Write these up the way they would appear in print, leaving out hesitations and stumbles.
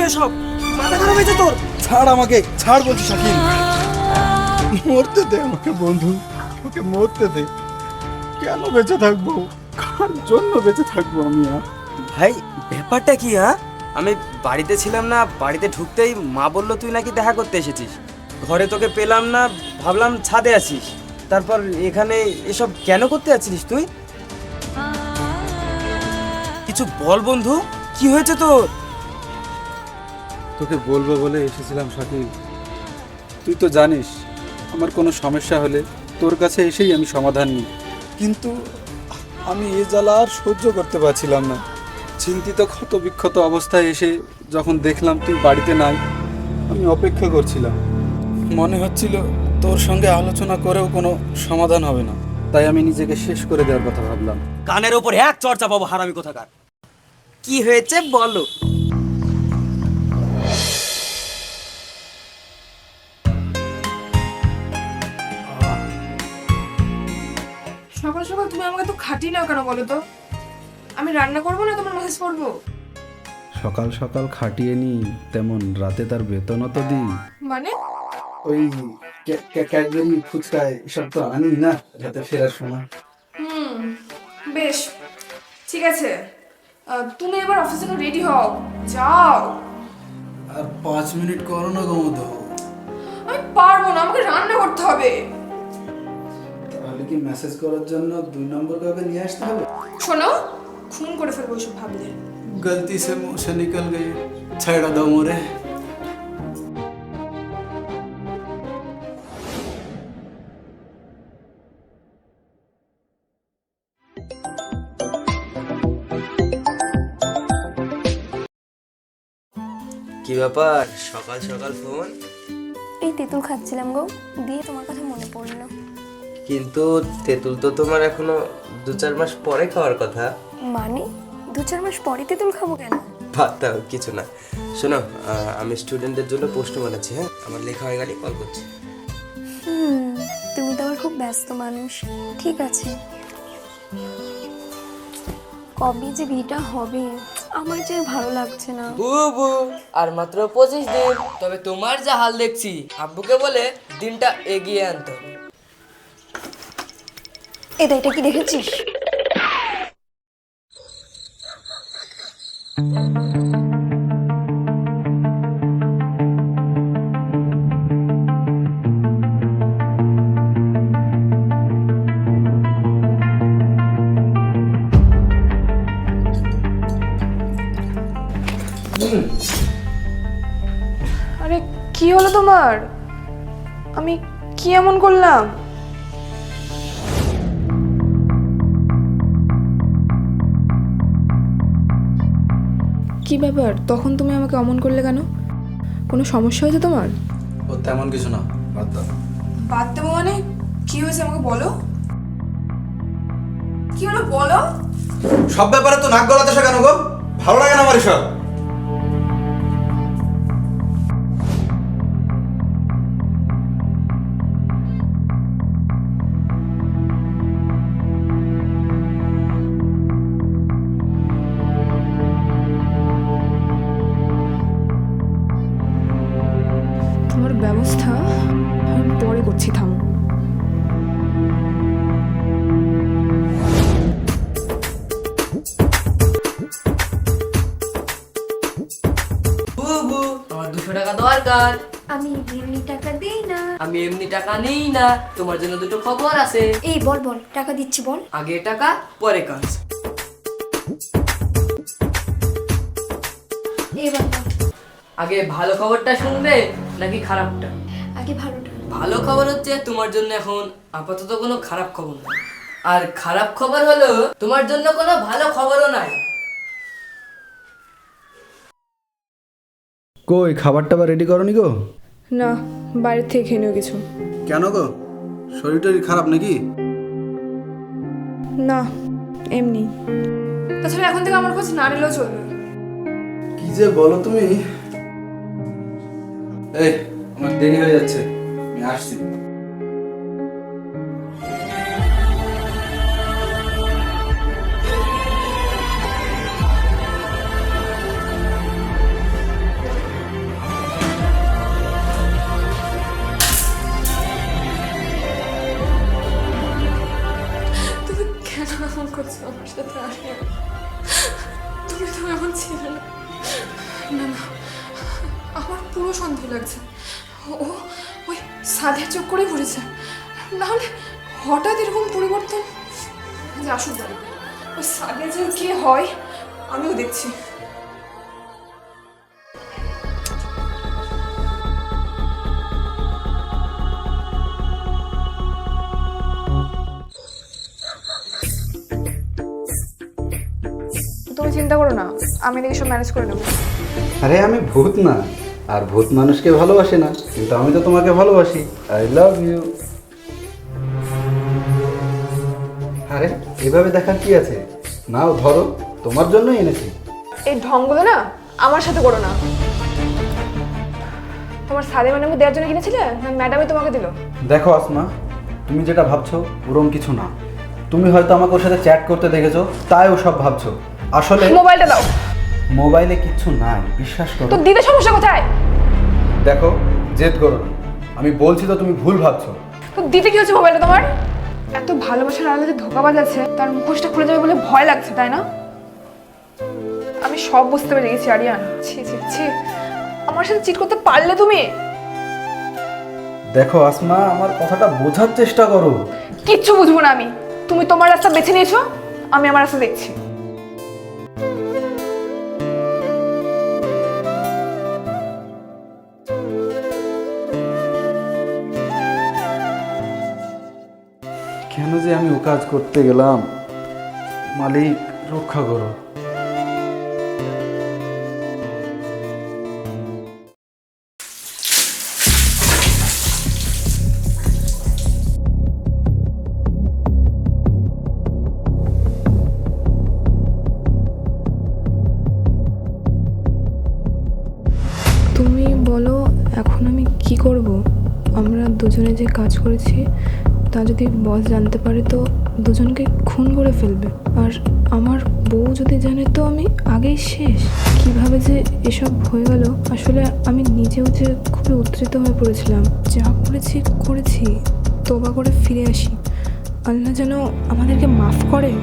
এসব? মাথা খারাপ হয়েছে তোর? ছাড় আমাকে, ছাড় বলছি শাকিল। মরতে দে আমাকে বন্ধু, ওকে মরতে দে। কেন বেঁচে থাকবো, কার জন্য বেঁচে থাকবো আমি? ভাই ব্যাপারটা কি? আমি বাড়িতে ছিলাম না, বাড়িতে ঢুকতেই মা বললো তুই নাকি দেখা করতে এসেছিস। ঘরে তোকে পেলাম না, ভাবলাম ছাদে আছিস। তারপর এখানে এসব কেন করতে যাচ্ছিস তুই? কিছু বল বন্ধু, কি হয়েছে তোর? তোকে বলবো বলে এসেছিলাম শাকিল। তুই তো জানিস আমার কোনো সমস্যা হলে তোর কাছে এসেই আমি সমাধান নিই, কিন্তু আমি এ জ্বালা আর সহ্য করতে পারছিলাম না। চিন্তিত ক্ষত বিক্ষত অবস্থায় এসে যখন দেখলাম তুই বাড়িতে নাই, আমি অপেক্ষা করছিলাম। মনে হচ্ছিল তোর সঙ্গে আলোচনা করেও কোনো সমাধান হবে না, তাই আমি নিজেকে শেষ করে দেওয়ার কথা ভাবলাম। কানের ওপর এক চর্চা পাবো হারামি কোথাকার। কি হয়েছে বলো? সকাল সকাল তুমি আমাকে তো খাটিয়ে নাও কেন বলো তো? আমি রান্না করবো না তোমার মেসেজ করবো? সকাল সকাল খাটিয়ে নি, তেমন রাতে তার বেতনও তো দিই। মানে ওই ক্যাডবেরি ফুচকা এসব তো আনি না রাতে ফেরার সময়। বেশ, ঠিক আছে। তুমি এবার অফিসে রেডি হও, যাও। আর 5 মিনিট করো না গোমতো। আমি পারবো না, আমাকে রান্না করতে হবে। তাহলে কি মেসেজ করার জন্য 2 নম্বর কাউকে নিয়ে আসতে হবে? শোনো, খুন করে ফেলবো এসব ভাবলে। गलती से मुंह से निकल गई, छेड़ा दो मोरे। কি ব্যাপার, সকাল সকাল ফোন? এই তেঁতুল খাচ্ছিলাম গো, দিয়ে তোমার কথা মনে পড়লো। কিন্তু তেঁতুল তো তোমার এখনো 2-4 মাস পরে খাওয়ার কথা। মানে 2-4 মাস পরে তেঁতুল খাবো কেন? ভাবতাম কিছু না। শোনো, আমি স্টুডেন্টদের জন্য পোস্ট বানাচ্ছি। হ্যাঁ, আমার লেখা হয়ে গেলে কল করছি। তুমি তো আবার খুব ব্যস্ত মানুষ। ঠিক আছে, কবে যে বিয়েটা হবে আমার যে আর ভালো লাগছে না। বুবু আর মাত্র 25 দিন। তবে তোমার যা হাল দেখছি, আব্বুকে বলে দিনটা এগিয়ে আনতে হবে। এটা কি দেখেছিস? আরে কি হলো তোমার? আমি কি এমন করলাম? কি ব্যাপার, তখন তুমি আমাকে অমন করলে কেন? কোনো সমস্যা হয়েছে তোমার? ও তেমন কিছু না, বাদ দাও। বাদ দেবো মানে? কি হয়েছে আমাকে বলো। কি হলো বলো। সব ব্যাপারে তো নাক গলাতে কেন গো? ভালো লাগে না আমার এসব। তোমার ব্যবস্থা আমি পরে করছি, থামো। বুবু আমার 200 টাকা দরকার। আমি এমনি টাকা দিই না। আমি এমনি টাকা নেই না, তোমার জন্য দুটো খবর আছে। এই বল বল, টাকা দিচ্ছি বল। আগে টাকা পরে কাজ। এবার বল। আগে ভালো খবরটা শুনবে নাকি খারাপটা? আগে ভালোটা। ভালো খবর হচ্ছে তোমার জন্য এখন আপাতত কোনো খারাপ খবর নাই। আর খারাপ খবর হলো তোমার জন্য কোনো ভালো খবরও নাই। কই খাবারটা বা রেডি করনি গো? না, বাইরে থেকে খেয়ে নিও কিছু। কেন গো, শরীর টরীর খারাপ নাকি? না, এমনি। তাছাড়া এখন থেকে আমার খোঁজ না নিলেও চলবে। কি যে বলো তুমি। এই আমার দেরি হয়ে যাচ্ছে, আমি আসছি। কেন এমন করছো আমার সাথে? আরিয়ান, তুমি তো এমন ছিলে না। না না, আমার পুরো সন্দেহ লাগছে ও ওই সাধের চোখ করে ঘুরেছে, নাহলে হঠাৎ এরকম পরিবর্তন। যে আসুক বাড়ি, ওই সাধে যে কে হয় আমিও দেখছি। তুমি চিন্তা করো না, আমি এদিকে সব ম্যানেজ করে নেবো। আরে আমি ভূত না, আর ভূত মানুষকে ভালোবাসে না, কিন্তু আমি তো তোমাকে ভালোবাসি। I love you. আরে এভাবে দেখার কি আছে, নাও ধরো, তোমার জন্যই এনেছি। এই ঢংগুলো না আমার সাথে করো না। তোমার সাদে ম্যাডামকে দেওয়ার জন্য কিনেছিলে না ম্যাডামই তোমাকে দিল? দেখো আসমা, তুমি যেটা ভাবছো ওরম কিছু না। তুমি হয়তো আমাকে ওর সাথে চ্যাট করতে দেখেছো, তাই ও সব ভাবছো। আসলে মোবাইলটা দাও। মোবাইলে কিচ্ছু নাই, বিশ্বাস করো। তো দিতে সমস্যা কোথায়? দেখো, জেদ করো না, আমি বলছি তো তুমি ভুল ভাবছো। তো দিতে কি হচ্ছে মোবাইলটা তোমার? এত ভালোবাসার আড়ালে যে ধোঁকাবাজ আছে তার মুখোশটা খুলে যাবে বলে ভয় লাগছে, তাই না? আমি সব বুঝতে পেরে গেছি আরিয়ান। ছি ছি ছি, আমার সাথে চিট করতে পারলে তুমি? দেখো আসমা, আমার কথাটা বোঝার চেষ্টা করো। কিচ্ছু বুঝবো না আমি। তুমি তোমার রাস্তা বেছে নিয়েছো, আমি আমার রাস্তা দেখছি। কেন যে আমি ও কাজ করতে গেলাম, মালিক রক্ষা করো। তুমি বলো এখন আমি কি করব? আমরা দুজনে যে কাজ করেছি তা যদি বস জানতে পারে তো দুজনকে খুন করে ফেলবে, আর আমার বউ যদি জানে তো আমি আগেই শেষ। কিভাবে যে এসব হয়ে গেল, আসলে আমি নিজেও যে খুবই উত্তেজিত হয়ে পড়েছিলাম। যা করেছি করেছি, তোবা করে ফিরে আসি। আল্লাহ যেন আমাদেরকে মাফ করে।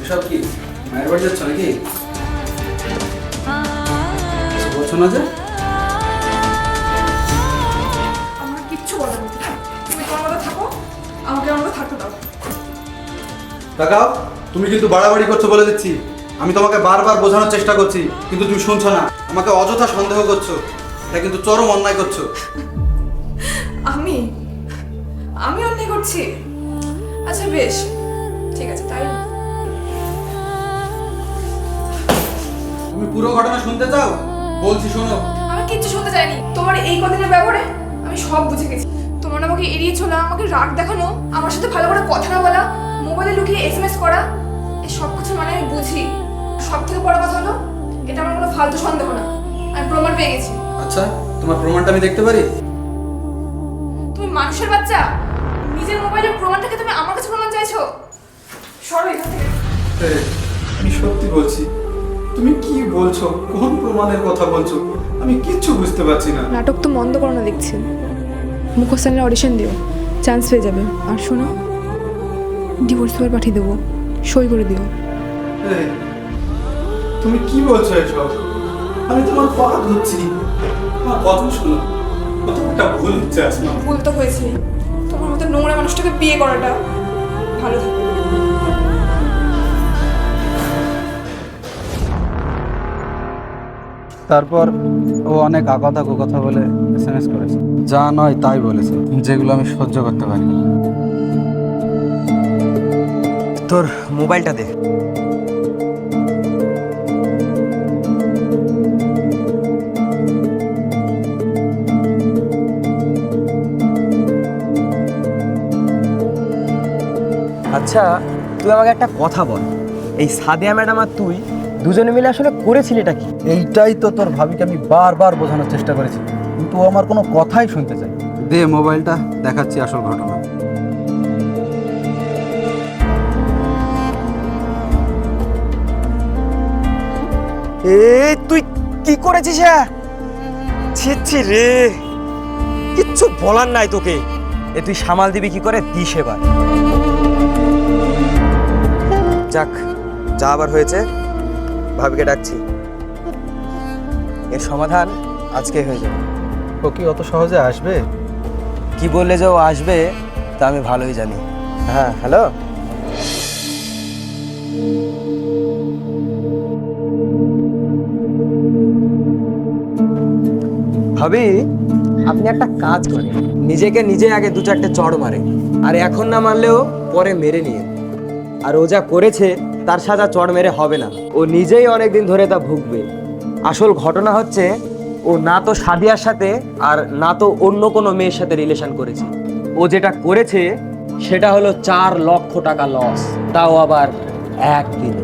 এসব কি মায়ের বাড়ি যাচ্ছ নাকি? বলছো না যে? আমার কিচ্ছু বলার নেই, তুমি তোমার মতো থাকো, আমাকে আমার মতো থাকতে দাও। কাকা, তুমি কিন্তু বাড়াবাড়ি করছো বলে দিচ্ছি। আমি তোমাকে বারবার বোঝানোর চেষ্টা করছি, কিন্তু তুমি শুনছো না। আমাকে অযথা সন্দেহ করছো, এটা কিন্তু চরম অন্যায় করছো। আমি আমি অন্যায় করছি? আচ্ছা বেশ, ঠিক আছে তাই। তুমি পুরো ঘটনা শুনতে চাও? বলছি শোনো। আমি কিচ্ছু শুনতে চাইনি। তোমার এই কদিনের ব্যবহারে আমি সব বুঝে গেছি। তোমার আমাকে এড়িয়ে চলা, আমাকে রাগ দেখানো, আমার সাথে ভালো করে কথা না বলা, মোবাইলে লুকিয়ে এসএমএস করা, এই সব কিছু মানে আমি বুঝি। সব থেকে বড় কথা হলো এটা আমার কোনো ফালতু সন্দেহ না, আমি প্রমাণ পেয়ে গেছি। আচ্ছা, তোমার প্রমাণটা আমি দেখতে পারি? তুমি মানুষের বাচ্চা, নিজের মোবাইলের প্রমাণটাকে তুমি আমার কাছে প্রমাণ চাইছো? সরো এখান থেকে। আমি সত্যি বলছি। তুমি কি বলছো? কোন প্রমাণের কথা বলছো? আমি কিচ্ছু বুঝতে পারছি না। নাটক তো মন্দ করো না দেখছি। মুখোশানের অডিশন দিও, চান্স পেয়ে যাবে। আর শোনো, ডিভোর্স পেপার পাঠিয়ে দেবো, সই করে দিও। তুমি কি বলছো এসব? আমি তোমার পা ধরছি, আমার কথা শোনো। কতটা ভুল হচ্ছে আসমা। ভুল তো হয়েছে, তোমার মতো নোংরা মানুষটাকে বিয়ে করাটা। ভালো থাকো। তারপর ও অনেক আগাধা কথা বলে এসএমএস করেছে, যা নয় তাই বলেছে, যেগুলো আমি সহ্য করতে পারি। তোর মোবাইলটা দে। আচ্ছা, তুই আমাকে একটা কথা বল, এই সাদিয়া ম্যাডাম আর তুই দুজনে মিলে আসলে করেছিলিটা কি? এইটাই তো তোর ভাবিকে আমি বারবার বোঝানোর চেষ্টা করেছি, কিন্তু ও আমার কোনো কথাই শুনতে চাই। দে মোবাইলটা, দেখাচ্ছি আসল ঘটনা। এই তুই কি করেছিস? হ্যাঁ, ছি রে, কিচ্ছু বলার নাই তোকে। এ তুই সামাল দিবি কি করে, দিস এবার। যাক, যা আবার হয়েছে, ভাবিকে ডাকছি, এর সমাধান আজকে হয়ে যাবে। ও কি অত সহজে আসবে? কি বললে যে ও আসবে তা আমি ভালোই জানি। হ্যাঁ, হ্যালো। ভাবি, আপনি একটা কাজ করেন, নিজেকে নিজে আগে দু চারটে চড় মারে, আর এখন না মারলেও পরে মেরে নিয়ে। আর ও যা করেছে তার সাজা চড় মেরে হবে না, ও নিজেই অনেকদিন ধরে তা ভুগবে। আসল ঘটনা হচ্ছে, ও না তো সাদিয়ার সাথে আর না তো অন্য কোনো মেয়ের সাথে রিলেশন করেছে। ও যেটা করেছে সেটা হলো 4 লক্ষ টাকা লস, তাও আবার একদিনে।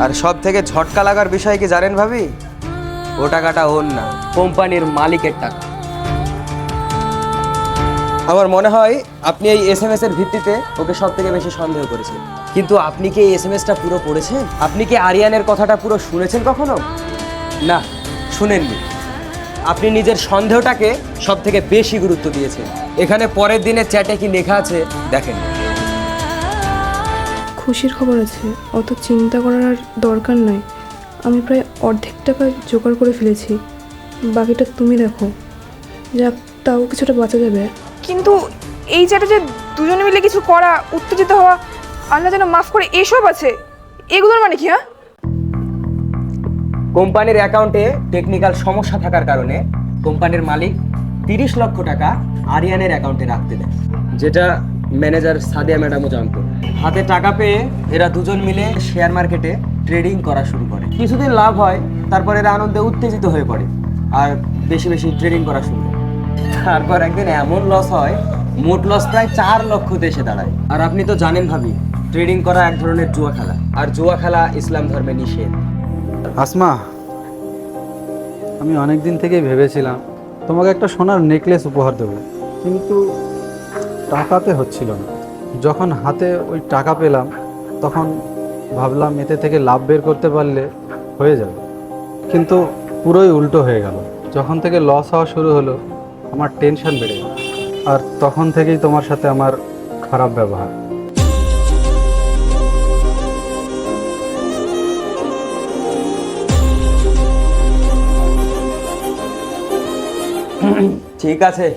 আর সব থেকে ঝটকা লাগার বিষয় কি জানেন ভাবি? ও টাকাটা ওর না, কোম্পানির মালিকের টাকা। আমার মনে হয় আপনি এই SMS এর ভিত্তিতে ওকে সব থেকে বেশি সন্দেহ করেছেন। কিন্তু আপনি কি এই SMS টা পুরো পড়েছেন? আপনি কি আরিয়ানের কথাটা পুরো শুনেছেন কখনো? না, শুনেননি। আপনি নিজের সন্দেহটাকে সব থেকে বেশি গুরুত্ব দিয়েছেন। এখানে পরের দিনের চ্যাটে কি লেখা আছে দেখেন। খুশির খবর আছে, অত চিন্তা করার আর দরকার নাই। আমি প্রায় অর্ধেক টাকা জোগাড় করে ফেলেছি, বাকিটা তুমি দেখো। যাক, তাও কিছুটা বাঁচা যাবে। কিন্তু এই চ্যাটে যে দুজনে মিলে কিছু করা, উত্তেজিত হওয়া, আল্লাহ যেন মাফ করে, এসব আছে, এগুলোর মানে কি? হ্যাঁ, কোম্পানির অ্যাকাউন্টে টেকনিক্যাল সমস্যা থাকার কারণে কোম্পানির মালিক 30 লক্ষ টাকা আরিয়ানের অ্যাকাউন্টে রাখতে দেয়, যেটা ম্যানেজার সাদিয়া ম্যাডামও জানতো। হাতে টাকা পেয়ে এরা দুজন মিলে শেয়ার মার্কেটে ট্রেডিং করা শুরু করে। কিছুদিন লাভ হয়, তারপর এরা আনন্দে উত্তেজিত হয়ে পড়ে আর বেশি বেশি ট্রেডিং করা শুরু করে। তারপর একদিন এমন লস হয়, মোট লস প্রায় 4 লক্ষতে এসে দাঁড়ায়। আর আপনি তো জানেন ভাবি, ট্রেডিং করা এক ধরনের জুয়া খেলা, আর জুয়া খেলা ইসলাম ধর্মে নিষেধ। আসমা, আমি অনেক দিন থেকেই ভেবেছিলাম তোমাকে একটা সোনার নেকলেস উপহার দেবো, কিন্তু টাকাতে হচ্ছিল না। যখন হাতে ওই টাকা পেলাম তখন ভাবলাম এতে থেকে লাভ বের করতে পারলে হয়ে যাবে, কিন্তু পুরোই উল্টো হয়ে গেল। যখন থেকে লস হওয়া শুরু হলো আমার টেনশন বেড়ে গেল, আর তখন থেকেই তোমার সাথে আমার খারাপ ব্যবহার। ঠিক আছে,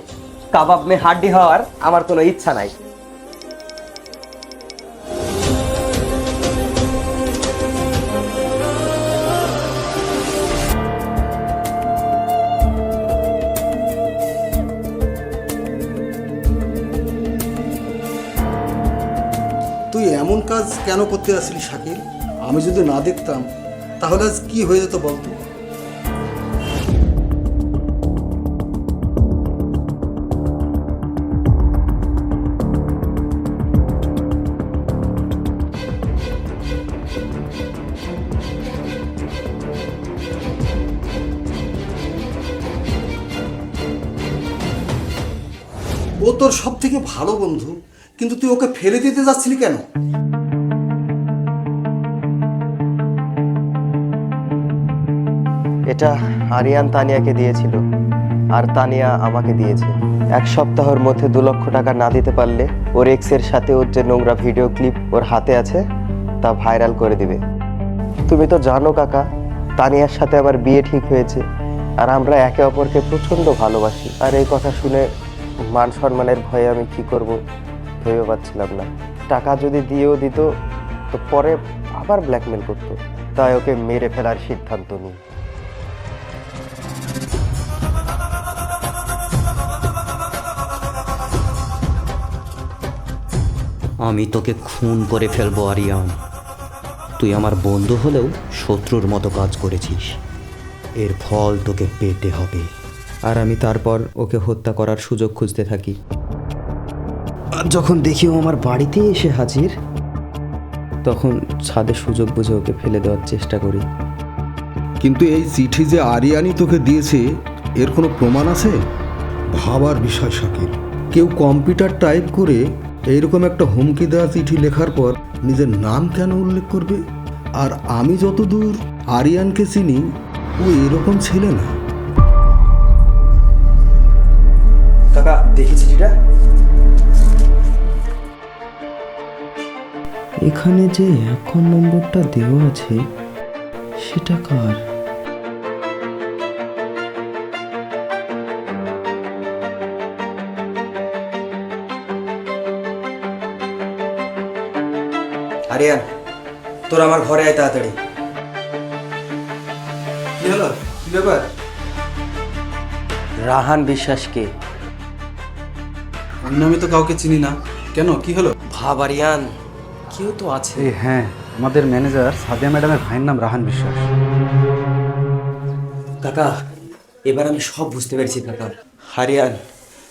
কাবাব মে হাড্ডি হওয়ার আমার কোনো ইচ্ছা নাই। তুই এমন কাজ কেন করতে আসলি শাকিল? আমি যদি না দেখতাম তাহলে আজ কি হয়ে যেত বলতো? ও তোর সব থেকে ভালো বন্ধু, কিন্তু তুই ওকে ফেলে দিতে যাচ্ছিলি কেন? এটা আরিয়ান তানিয়াকে দিয়েছিল, আর তানিয়া আমাকে দিয়েছে। 1 সপ্তাহের মধ্যে 2 লক্ষ টাকা না দিতে পারলে ওর এক্সের সাথে ওর যে নোংরা ভিডিও ক্লিপ ওর হাতে আছে তা ভাইরাল করে দিবে। তুমি তো জানো কাকা, তানিয়ার সাথে আমার বিয়ে ঠিক হয়েছে, আর আমরা একে অপরকে প্রচণ্ড ভালোবাসি। আর এই কথা শুনে মান সম্মানের ভয়ে আমি কি করব ভেবে পাচ্ছিলাম না। টাকা যদি দিয়েও দিত তো পরে আবার ব্ল্যাকমেল করতো, তাই ওকে মেরে ফেলার সিদ্ধান্ত নিই। আমি তোকে খুন করে ফেলবো আরিয়ান। তুই আমার বন্ধু হলেও শত্রুর মতো কাজ করেছিস, এর ফল তোকে পেতে হবে। আর আমি তারপর ওকে হত্যা করার সুযোগ খুঁজতে থাকি। যখন দেখি ও আমার বাড়িতে এসে হাজির, তখন ছাদে সুযোগ বুঝে ওকে ফেলে দেওয়ার চেষ্টা করি। কিন্তু এই চিঠি যে আরিয়ানি তোকে দিয়েছে এর কোনো প্রমাণ আছে? ভাবার বিষয় শাকিল, কেউ কম্পিউটার টাইপ করে এইরকম একটা হুমকি দেওয়া চিঠি লেখার পর নিজের নাম কেন উল্লেখ করবে? আর আমি যতদূর আরিয়ানকে চিনি, ও এরকম ছেলে না। কাকা দেখি চিঠিটা। এখানে যে অ্যাকাউন্ট নম্বরটা দেওয়া আছে সেটা কার? আরিয়ান, তোর আমার ঘরে আয় তাড়াতাড়ি। কি হলো? কি ব্যাপার? রাহান বিশ্বাসকে। আমি তো কাউকে চিনি না। কেন, কি হলো? ভাব আরিয়ান, কেউ তো আছে। হ্যাঁ, আমাদের ম্যানেজার সাদিয়া ম্যাডামের ভাইয়ের নাম রাহান বিশ্বাস। কাকা, এবার আমি সব বুঝতে পেরেছি কাকা। হারিয়ান,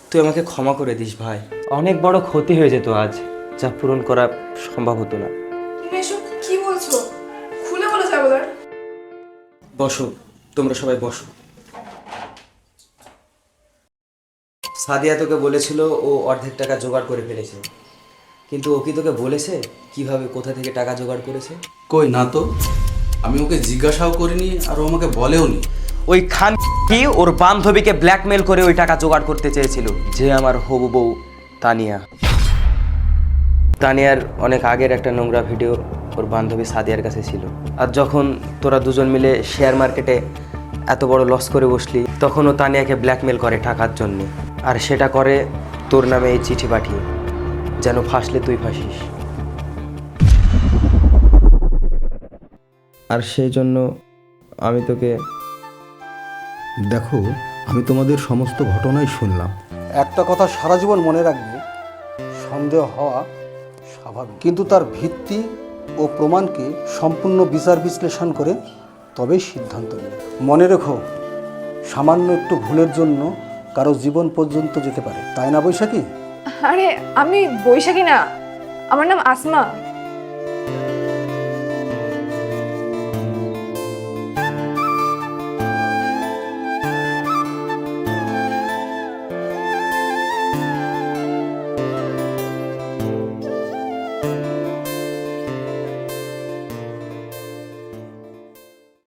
তুই আমাকে ক্ষমা করে দিস ভাই। অনেক বড় ক্ষতি হয়ে যেত আজ, যা পূরণ করা সম্ভব হতো না। তুমি এসব কি বলছো? খুলে বলো সাগর। বসো, তোমরা সবাই বসো। সাদিয়া তোকে বলেছিল ও অর্ধেক টাকা জোগাড় করে ফেলেছে, কিন্তু ও কি তোকে বলেছে কিভাবে কোথা থেকে টাকা জোগাড় করেছে? কই না তো, আমি ওকে জিজ্ঞাসাও করিনি আর ও আমাকে বলেও নি। ওই খান কি ওর বান্ধবীকে ব্ল্যাকমেল করে ওই টাকা জোগাড় করতে চেয়েছিল, যে আমার হবু বউ তানিয়া। তানিয়ার অনেক আগের একটা নোংরা ভিডিও ওর বান্ধবী সাদিয়ার কাছে ছিল। আর যখন তোরা দুজন মিলে শেয়ার মার্কেটে এত বড় লস করে বসলি, তখন ও তানিয়াকে ব্ল্যাকমেল করে টাকার জন্য। আর সেটা করে তোর নামে এই চিঠি পাঠিয়ে, যেন ফাঁসলে তুই ফাঁসিস। আর সেই জন্য আমি তোকে... দেখো, আমি তোমাদের সমস্ত ঘটনাই শুনলাম। একটা কথা সারা জীবন মনে রাখবে, সন্দেহ হওয়া স্বাভাবিক, কিন্তু তার ভিত্তি ও প্রমাণকে সম্পূর্ণ বিচার বিশ্লেষণ করে তবেই সিদ্ধান্ত নেবে। মনে রেখো, সামান্য একটু ভুলের জন্য কারো জীবন পর্যন্ত যেতে পারে, তাই না বৈশাখী? আরে আমি বৈশাখী না, আমার নাম আসমা।